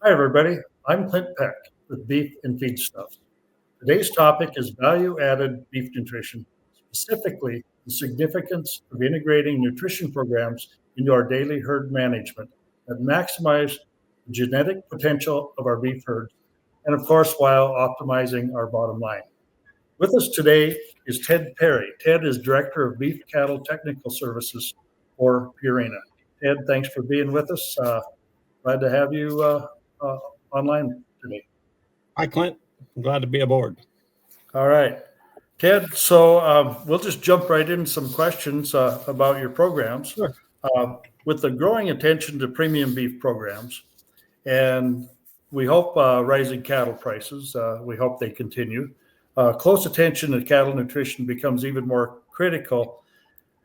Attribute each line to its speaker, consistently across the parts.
Speaker 1: Hi, everybody. I'm Clint Peck with Beef and Feedstuffs. Today's topic is value-added beef nutrition, specifically the significance of integrating nutrition programs into our daily herd management that maximize the genetic potential of our beef herds, and of course, while optimizing our bottom line. With us today is Ted Perry. Ted is Director of Beef Cattle Technical Services for Purina. Ted, thanks for being with us. Glad to have you uh, online today.
Speaker 2: Hi, Clint. I'm glad to be aboard.
Speaker 1: All right, Ted. So we'll just jump right into some questions about your programs.
Speaker 2: Sure.
Speaker 1: With the growing attention to premium beef programs, and we hope rising cattle prices, we hope they continue. Close attention to cattle nutrition becomes even more critical.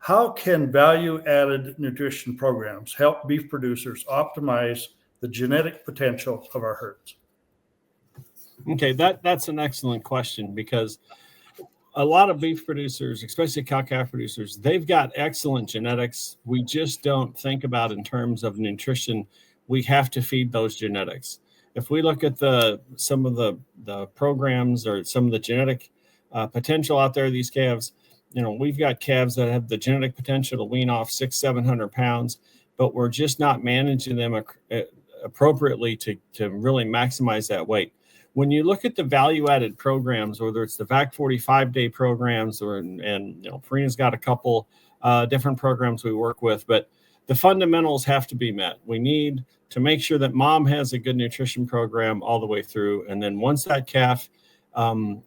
Speaker 1: How can value-added nutrition programs help beef producers optimize the genetic potential of our herds?
Speaker 2: Okay, that's an excellent question because a lot of beef producers, especially cow-calf producers, they've got excellent genetics. We just don't think about in terms of nutrition. We have to feed those genetics. If we look at some of the programs or some of the genetic potential out there, these calves, we've got calves that have the genetic potential to wean off 600-700 pounds, but we're just not managing them appropriately to really maximize that weight. When you look at the value-added programs, whether it's the VAC 45-day programs and Purina's got a couple different programs we work with, but the fundamentals have to be met. We need to make sure that mom has a good nutrition program all the way through, and then once that calf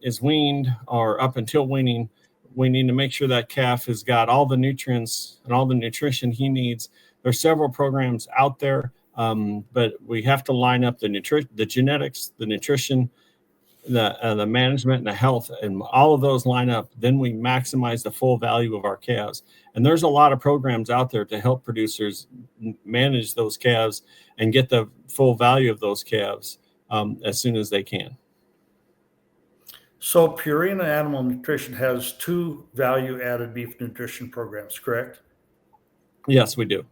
Speaker 2: is weaned or up until weaning, we need to make sure that calf has got all the nutrients and all the nutrition he needs. There's several programs out there. But we have to line up the genetics, the nutrition, the management, and the health, and all of those line up. Then we maximize the full value of our calves. And there's a lot of programs out there to help producers manage those calves and get the full value of those calves as soon as they can.
Speaker 1: So Purina Animal Nutrition has two value-added beef nutrition programs, correct?
Speaker 2: Yes, we do.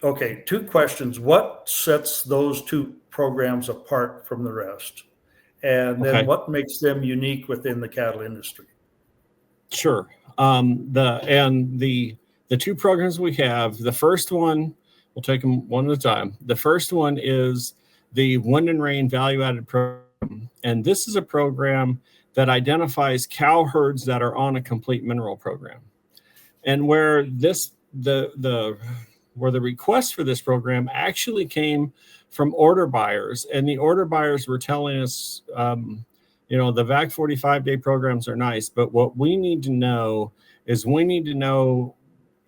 Speaker 1: Okay, two questions. What sets those two programs apart from the rest? And then what makes them unique within the cattle industry?
Speaker 2: Sure. The two programs we have, the first one, we'll take them one at a time. The first one is the Wind and Rain Value-Added Program. And this is a program that identifies cow herds that are on a complete mineral program. And where the request for this program actually came from order buyers, and the order buyers were telling us, the VAC 45-day programs are nice, but what we need to know is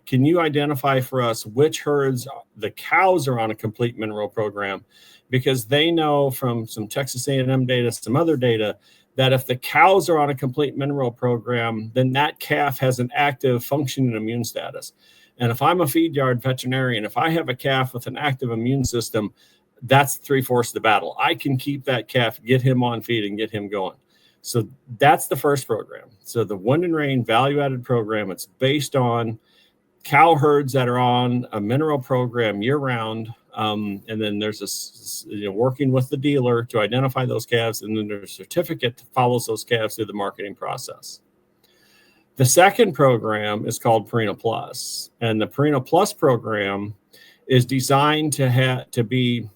Speaker 2: can you identify for us which herds the cows are on a complete mineral program? Because they know from some Texas A&M data, some other data, that if the cows are on a complete mineral program, then that calf has an active functioning immune status. And if I'm a feed yard veterinarian, if I have a calf with an active immune system, that's 3/4 of the battle. I can keep that calf, get him on feed, and get him going. So that's the first program. So the Wind and Rain Value-Added Program, it's based on cow herds that are on a mineral program year-round. And then there's working with the dealer to identify those calves, and then there's a certificate that follows those calves through the marketing process. The second program is called Purina Plus, and the Purina Plus program is designed to be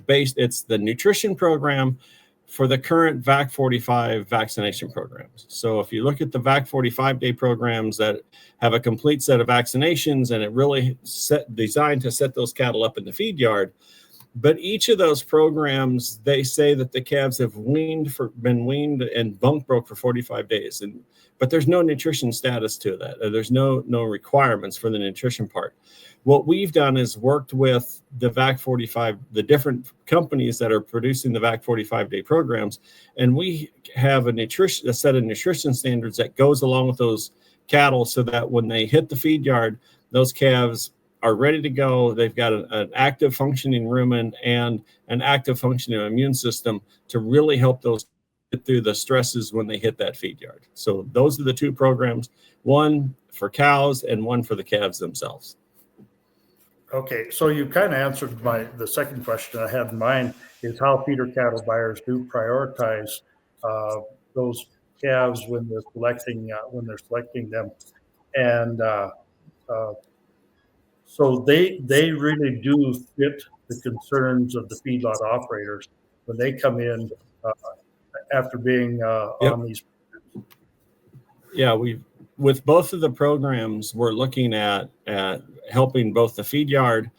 Speaker 2: based. It's the nutrition program for the current VAC 45 vaccination programs. So if you look at the VAC 45-day programs that have a complete set of vaccinations, and it really designed to set those cattle up in the feed yard. But each of those programs, they say that the calves have been weaned and bunk broke for 45 days. But there's no nutrition status to that. There's no requirements for the nutrition part. What we've done is worked with the VAC 45, the different companies that are producing the VAC 45-day programs, and we have a set of nutrition standards that goes along with those cattle so that when they hit the feed yard, those calves are ready to go. They've got an active functioning rumen and an active functioning immune system to really help those get through the stresses when they hit that feed yard. So those are the two programs, one for cows and one for the calves themselves.
Speaker 1: Okay, so you kind of answered the second question I had in mind. is how feeder cattle buyers do prioritize those calves when they're selecting them, and so they really do fit the concerns of the feedlot operators when they come in after being
Speaker 2: Yep.
Speaker 1: on these.
Speaker 2: Yeah, with both of the programs, we're looking at helping both the feed yard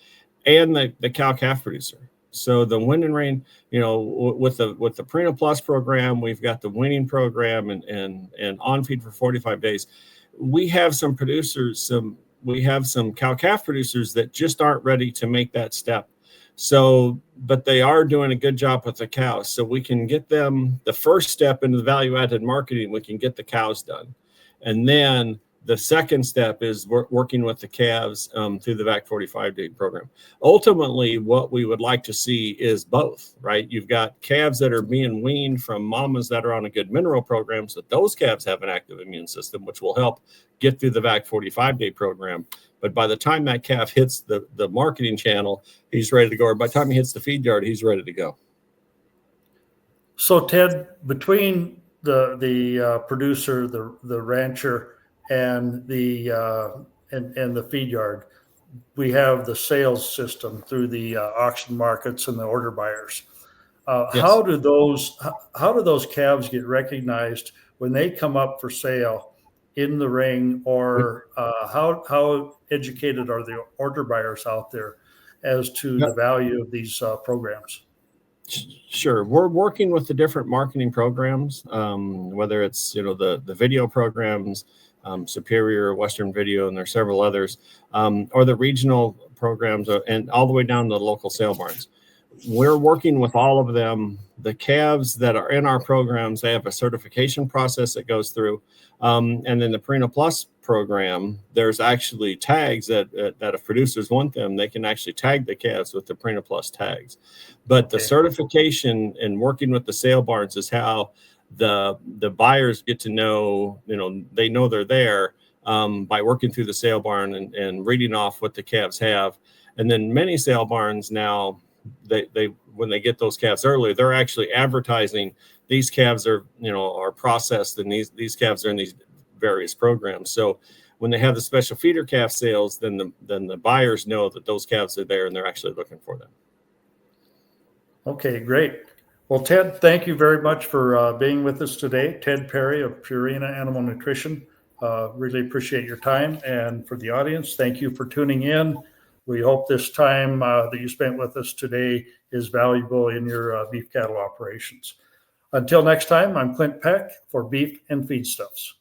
Speaker 2: and the cow calf producer. So the wind and rain, with the Purina Plus program, we've got the weaning program and on feed for 45 days. We have some producers, we have some cow calf producers that just aren't ready to make that step. So, but they are doing a good job with the cows. So we can get them the first step into the value added marketing. We can get the cows done. And then the second step is working with the calves through the VAC 45-day program. Ultimately, what we would like to see is both, right? You've got calves that are being weaned from mamas that are on a good mineral program, so those calves have an active immune system, which will help get through the VAC 45-day program. But by the time that calf hits the marketing channel, he's ready to go. Or by the time he hits the feed yard, he's ready to go.
Speaker 1: So Ted, between the producer, the rancher, and the feed yard, we have the sales system through the auction markets and the order buyers.
Speaker 2: Yes.
Speaker 1: How do those calves get recognized when they come up for sale in the ring, or how educated are the order buyers out there as to the value of these programs?
Speaker 2: Sure. We're working with the different marketing programs, whether it's, the video programs, Superior, Western Video, and there's several others, or the regional programs, and all the way down to the local sale barns. We're working with all of them. The calves that are in our programs, they have a certification process that goes through. And then the Purina Plus program, there's actually tags that if producers want them, they can actually tag the calves with the Purina Plus tags. But the certification and working with the sale barns is how the buyers get to know, they know they're there by working through the sale barn and reading off what the calves have. And then many sale barns now, they when they get those calves early, they're actually advertising these calves are processed, and these calves are in these various programs. So when they have the special feeder calf sales, then the buyers know that those calves are there and they're actually looking for them.
Speaker 1: Okay, great. Well, Ted, thank you very much for being with us today. Ted Perry of Purina Animal Nutrition. Really appreciate your time. And for the audience, thank you for tuning in. We hope this time that you spent with us today is valuable in your beef cattle operations. Until next time, I'm Clint Peck for Beef and Feedstuffs.